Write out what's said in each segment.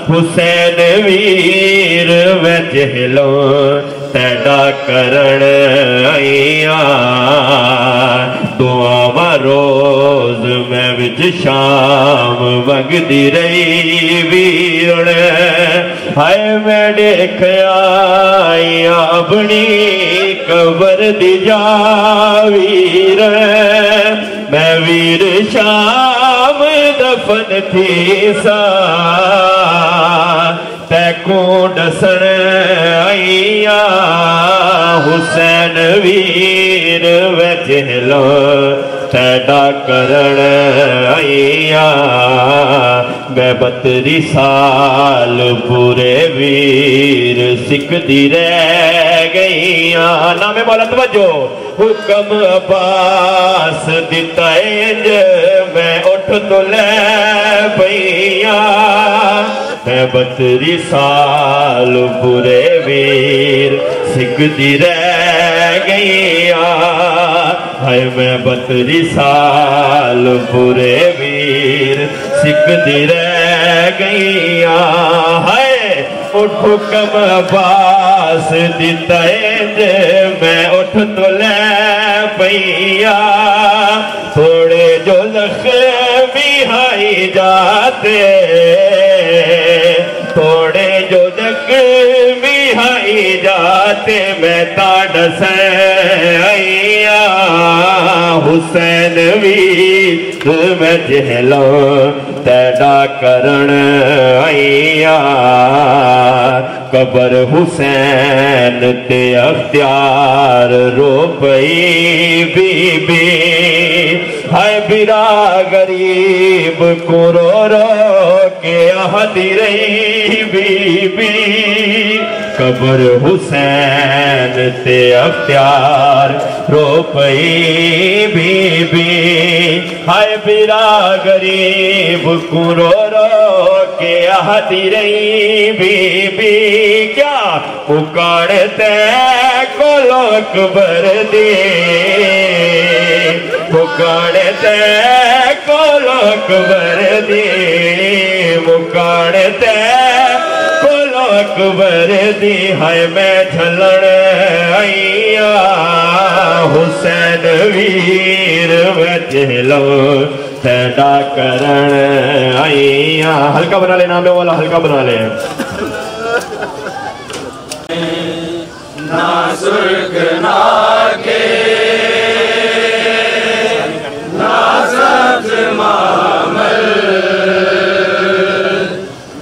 हुसैन वीर मैं जहलो तेरा करण आईया दुआवा रोज मैं विच शाम वगदी रही वीर हाय मैं देखया अपनी कबर दी जा वीर मैं वीर शाम दफन थी सा तैको दसन आईया हुसैन वीर वे जहलो तेरा करण आईया मैं 32 साल पूरे वीर सिकदी रह गईया नामे मौला तवज्जो हुक्म अब्बास दिता इंज मैं उठ तो ले पईया मैं 32 साल पूरे वीर सिकदी रह गईया हाय मैं 32 साल पूरे वीर सिकदी रह गईया हाय उठ हुक्म अब्बास दिता मैं उठ तो ले पईया थोड़े जो जख्मी हाई जाते थोड़े जो जख्मी हाई जाते मैं ताड़स आईया हुसैन वीर मैं जहलो तेरा करण आईया कबर हुसैन ते अख्तियार रो पई बीबी हाय बिरा गरीब को रो के आहती रही बीबी कबर हुसैन ते अख्तियार रो पई बीबी हाय बिरा गरीब को रो के आहती रही बीबी क्या पुकारते को लोग बर दे पुकारते को लोग बर दे पुकारते को लोग बर दी हाय मैं झलण आईया हुसैन वीर मैं जहलो तेरा करण आईया हल्का बना ले नाम वाला हल्का बना ले ना सुर्ख ना के ना सब्ज मामल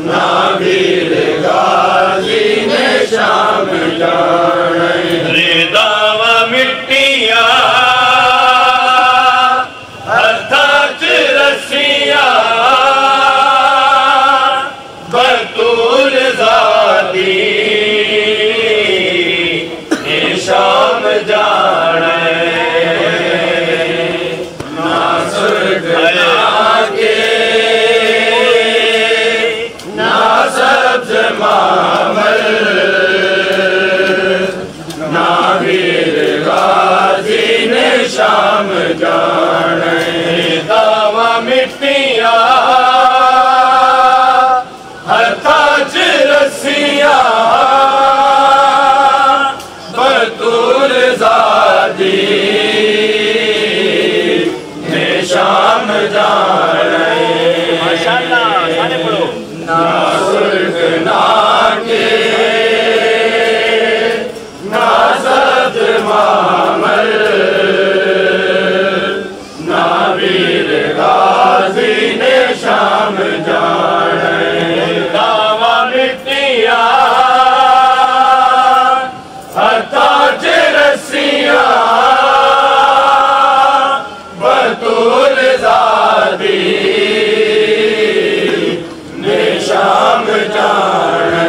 ना वीर गाजी ने शाम जाने रेदावा मिट्टिया हथा च रसिया बतूल ज़ादी शाम जाने ना सुर्ग ना के ना सब्ज मामल ना वीर गाजी ने शाम जाने दावा मिट्टिया हथा च रसिया बतूल ज़ादी ने शाम जाने माशाअल्लाह गाने पढ़ो ना सुर्ख ना के ना सब्ज मामल ना वीर गाजी ने शाम जाने दावा मिट्टिया हथा च रसिया बतूल ज़ादी ने शाम जाने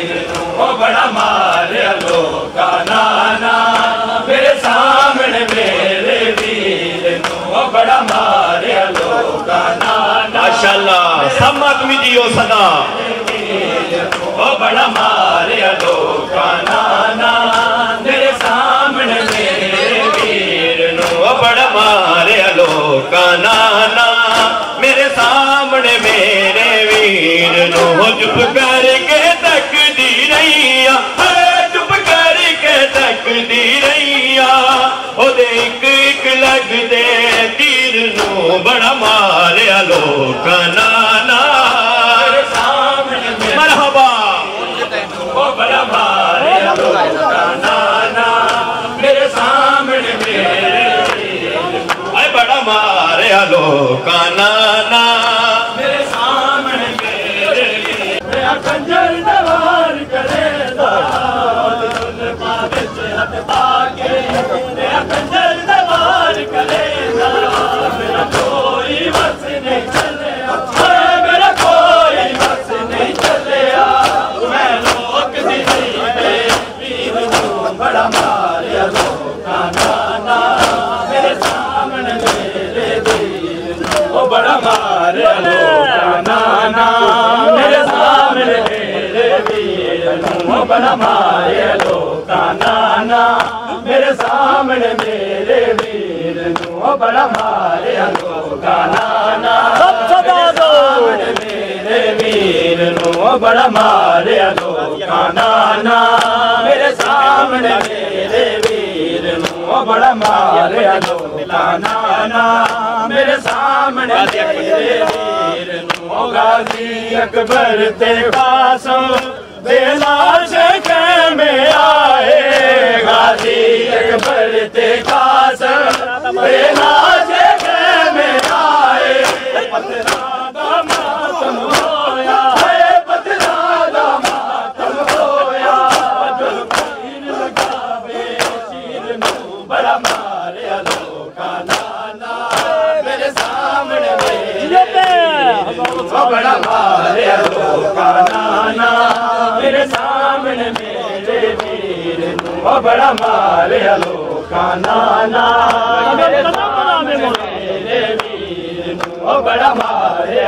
का नाना माशाअल्लाह सब आदमी जियो सदा ओ बड़ा मारे लोग का नाना मेरे सामने मेरे वीर नो ओ बड़ा मारे लोग का नाना मेरे सामने मेरे वीर नो चुप करके तकदी रहिया चुप करके तकदी रहिया ओ देख एक लग दे तीर नो बड़ा मारे लोग का नाना मेरे सामने मरहबा ओ बड़ा मारे लोग का नाना मेरे सामने मेरे अरे बड़ा मारे लोग का नाना मेरे सामने मेरे मेरा खंजर दवार करेगा हाथ पाके मेरा खंजर दवार करेगा मेरा कोई बस नहीं चले मेरा कोई बस नहीं चले मैं लोक दी वीर हूँ बड़ा मारे लोग का नाना मेरे सामने मेरे वीर ओ बड़ा मारे लोग का नाना मेरे सामने मेरे वीर ओ बड़ा मारे लोग का नाना मेरे सामने मेरे वीर ओ बड़ा मारे लोग का नाना मेरे वीर ओ बड़ा मारे लोग का नाना मेरे सामने मेरे वीर ओ बड़ा मारे लोग का नाना मेरे सामने मेरे वीर ओ गाजी अकबर ते कासम बेलाश में आए गाजी अकबर ते कासम बेलाश में आए पतरा दा मातम होया पतरा दा मातम होया जो पीर लगावे शीर नू बड़ा मारे लोग का नाना मेरे सामने बड़ा मारे लोग का नाना मेरे सामने मेरे वीर ओ बड़ा मारे लोग का नाना मेरे सामने मेरे वीर ओ बड़ा मारे